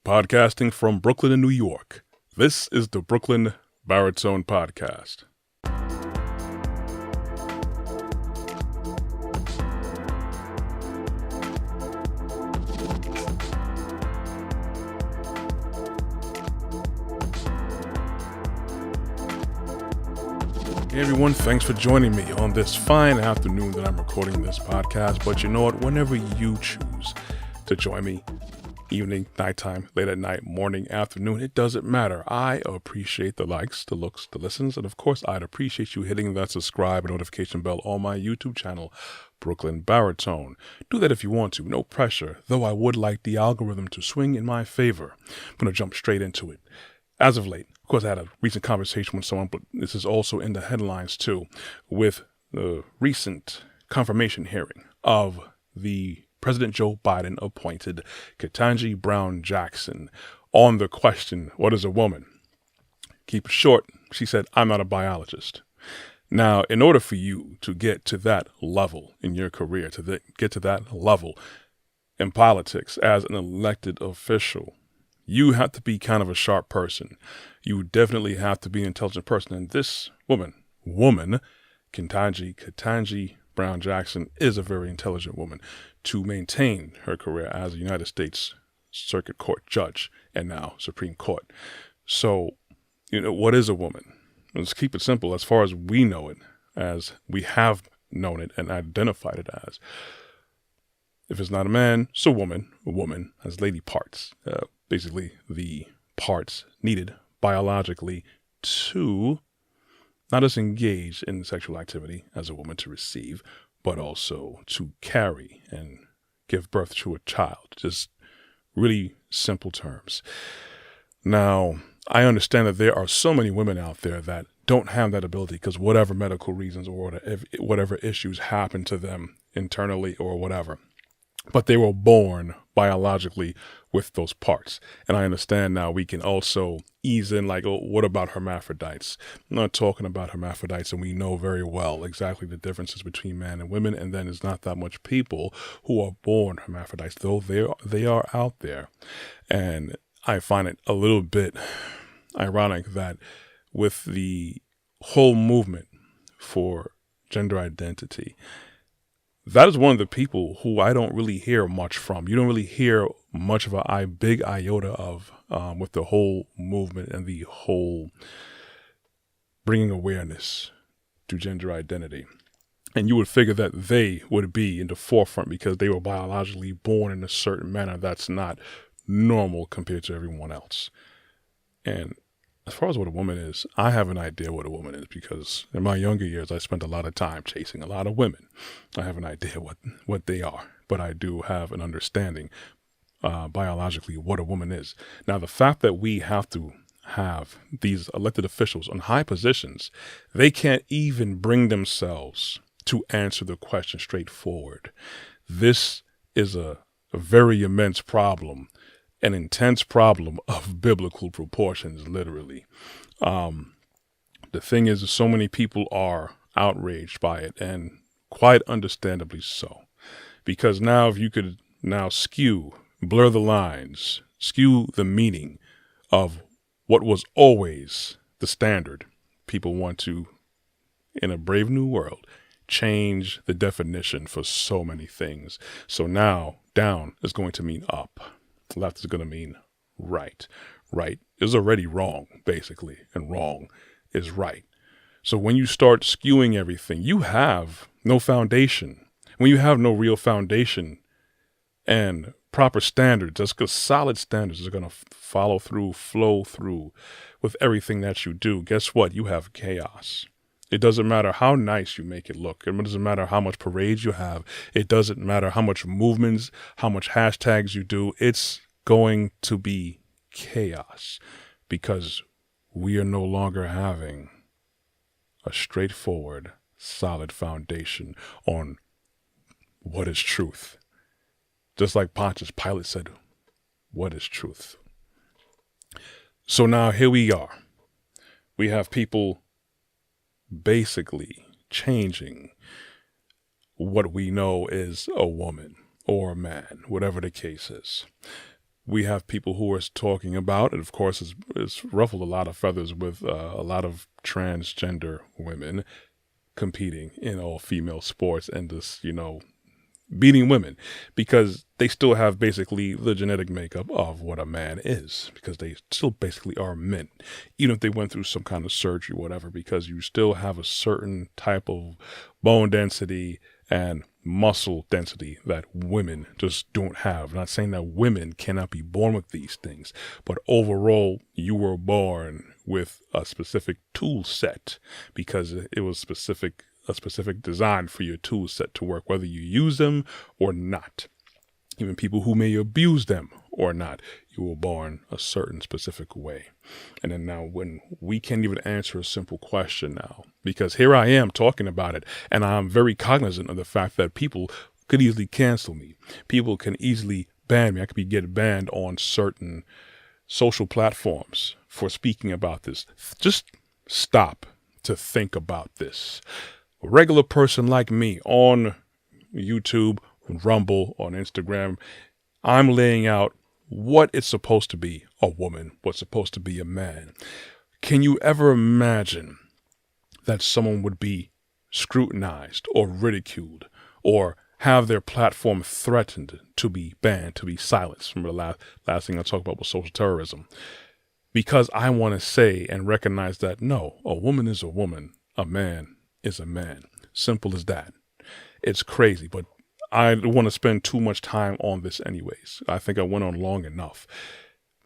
Podcasting from Brooklyn and New York, this is the Brooklyn Baritone Podcast. Hey everyone, thanks for joining me on this fine afternoon that I'm recording this podcast. But you know what, whenever you choose to join me, evening, nighttime, late at night, morning, afternoon, it doesn't matter. I appreciate the likes, the looks, the listens, and of course, I'd appreciate you hitting that subscribe and notification bell on my YouTube channel, Brooklyn Baritone. Do that if you want to, no pressure, though I would like the algorithm to swing in my favor. I'm going to jump straight into it. As of late, of course, I had a recent conversation with someone, but this is also in the headlines too, with the recent confirmation hearing of the President Joe Biden appointed Ketanji Brown Jackson on the question, what is a woman? Keep it short, she said, I'm not a biologist. Now, in order for you to get to that level in your career, get to that level in politics as an elected official, you have to be kind of a sharp person. You definitely have to be an intelligent person. And this woman, Ketanji Brown Jackson, is a very intelligent woman to maintain her career as a United States Circuit Court judge and now Supreme Court. So, what is a woman? Let's keep it simple as far as we know it, as we have known it and identified it as. If it's not a man, it's a woman. A woman has lady parts, basically the parts needed biologically to not just engage in sexual activity as a woman to receive, but also to carry and give birth to a child. Just really simple terms. Now, I understand that there are so many women out there that don't have that ability because whatever medical reasons or whatever issues happen to them internally or whatever. But they were born biologically with those parts. And I understand now we can also ease in like, oh, what about hermaphrodites? I'm not talking about hermaphrodites, and we know very well exactly the differences between men and women. And then there's not that much people who are born hermaphrodites, though they are out there. And I find it a little bit ironic that with the whole movement for gender identity, that is one of the people who I don't really hear much from. You don't really hear much of a big iota of with the whole movement and the whole bringing awareness to gender identity. And you would figure that they would be in the forefront because they were biologically born in a certain manner that's not normal compared to everyone else. And as far as what a woman is, I have an idea what a woman is because in my younger years, I spent a lot of time chasing a lot of women. I have an idea what they are, but I do have an understanding biologically what a woman is. Now, the fact that we have to have these elected officials on high positions, they can't even bring themselves to answer the question straightforward. This is a very immense problem. An intense problem of biblical proportions, literally. The thing is, so many people are outraged by it, and quite understandably so. Because now if you could now blur the lines, skew the meaning of what was always the standard, people want to, in a brave new world, change the definition for so many things. So now down is going to mean up. Left is going to mean right. Right is already wrong, basically, and wrong is right. So when you start skewing everything, you have no foundation. When you have no real foundation and proper standards, that's because solid standards are going to flow through with everything that you do. Guess what? You have chaos. It doesn't matter how nice you make it look. It doesn't matter how much parades you have. It doesn't matter how much movements, how much hashtags you do. It's going to be chaos because we are no longer having a straightforward, solid foundation on what is truth. Just like Pontius Pilate said, what is truth? So now here we are. We have people basically changing what we know is a woman or a man, whatever the case is. we have people who are talking about, and of course it's ruffled a lot of feathers with a lot of transgender women competing in all female sports and just, beating women, because they still have basically the genetic makeup of what a man is, because they still basically are men, even if they went through some kind of surgery or whatever, because you still have a certain type of bone density and muscle density that women just don't have. I'm not saying that women cannot be born with these things, but overall you were born with a specific tool set, because it was a specific design for your tool set to work, whether you use them or not. Even people who may abuse them or not, you were born a certain specific way. And then now when we can't even answer a simple question now, because here I am talking about it, and I'm very cognizant of the fact that people could easily cancel me. People can easily ban me. I could get banned on certain social platforms for speaking about this. Just stop to think about this. A regular person like me on YouTube, Rumble, on Instagram, I'm laying out what it's supposed to be a woman, what's supposed to be a man. Can you ever imagine that someone would be scrutinized or ridiculed or have their platform threatened to be banned, to be silenced? Remember the last thing I talked about was social terrorism. Because I want to say and recognize that, no, a woman is a woman, a man is a man. Simple as that. It's crazy, but I don't want to spend too much time on this anyways. I think I went on long enough.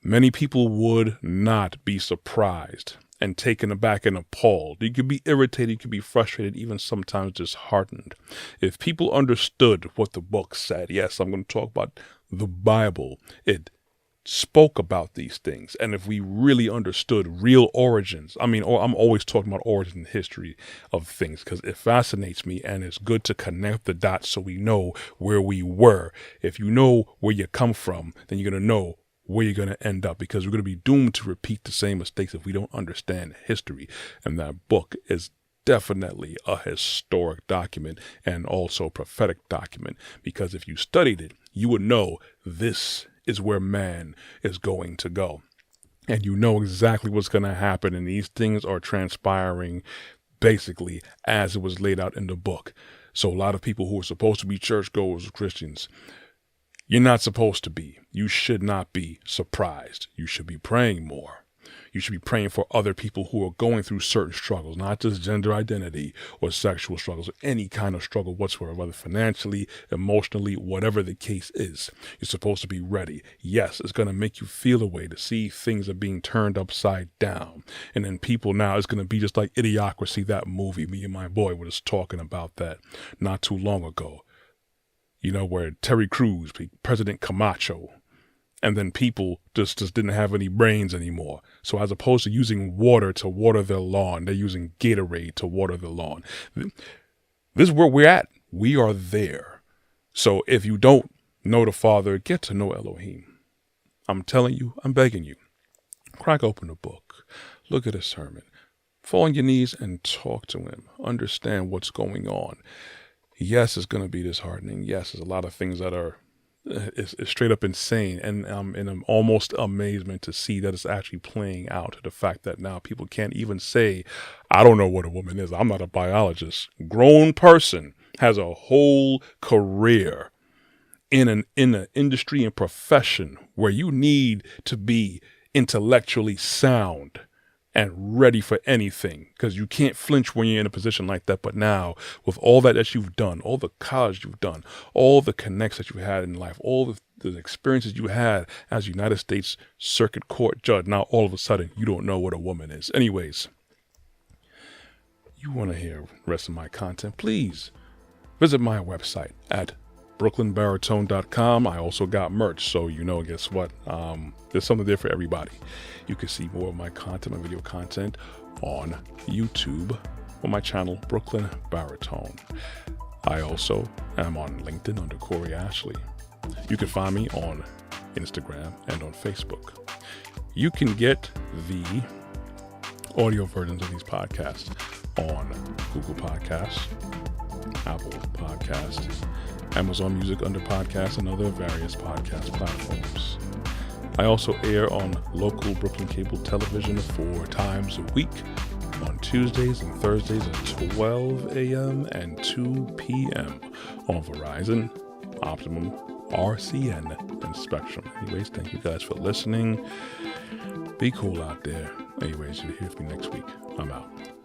Many people would not be surprised and taken aback and appalled. You could be irritated, you could be frustrated, even sometimes disheartened. If people understood what the book said, yes, I'm going to talk about the Bible. It spoke about these things. And if we really understood real origins, I'm always talking about origin history of things because it fascinates me, and it's good to connect the dots so we know where we were. If you know where you come from, then you're going to know where you're going to end up, because we're going to be doomed to repeat the same mistakes if we don't understand history. And that book is definitely a historic document and also a prophetic document, because if you studied it, you would know this is where man is going to go. And you know exactly what's going to happen. And these things are transpiring basically as it was laid out in the book. So a lot of people who are supposed to be churchgoers, Christians, you're not supposed to be. You should not be surprised. You should be praying more. You should be praying for other people who are going through certain struggles, not just gender identity or sexual struggles, or any kind of struggle whatsoever, whether financially, emotionally, whatever the case is. You're supposed to be ready. Yes, it's going to make you feel a way to see things are being turned upside down. And then people now, it's going to be just like Idiocracy, that movie. Me and my boy were just talking about that not too long ago. You know, where Terry Crews, President Camacho, and then people just didn't have any brains anymore. So as opposed to using water to water their lawn, they're using Gatorade to water the lawn. This is where we're at. We are there. So if you don't know the Father, get to know Elohim. I'm telling you, I'm begging you. Crack open a book. Look at a sermon. Fall on your knees and talk to him. Understand what's going on. Yes, it's going to be disheartening. Yes, there's a lot of things that are it's straight up insane, and I'm in almost amazement to see that it's actually playing out. The fact that now people can't even say, I don't know what a woman is. I'm not a biologist. Grown person has a whole career in an industry and profession where you need to be intellectually sound and ready for anything, because you can't flinch when you're in a position like that. But now, with all that you've done, all the college you've done, all the connects that you had in life, all the experiences you had as United States Circuit Court judge, now all of a sudden you don't know what a woman is. Anyways, you want to hear the rest of my content, please visit my website at brooklynbaritone.com. I also got merch, so guess what? There's something there for everybody. You can see more of my content, my video content, on YouTube on my channel, Brooklyn Baritone. I also am on LinkedIn under Corey Ashley. You can find me on Instagram and on Facebook. You can get the audio versions of these podcasts on Google Podcasts, Apple Podcasts, Amazon Music under podcasts, and other various podcast platforms. I also air on local Brooklyn cable television 4 times a week on Tuesdays and Thursdays at 12 a.m. and 2 p.m. on Verizon, Optimum, RCN, and Spectrum. Anyways, thank you guys for listening. Be cool out there. Anyways, you'll hear from me next week. I'm out.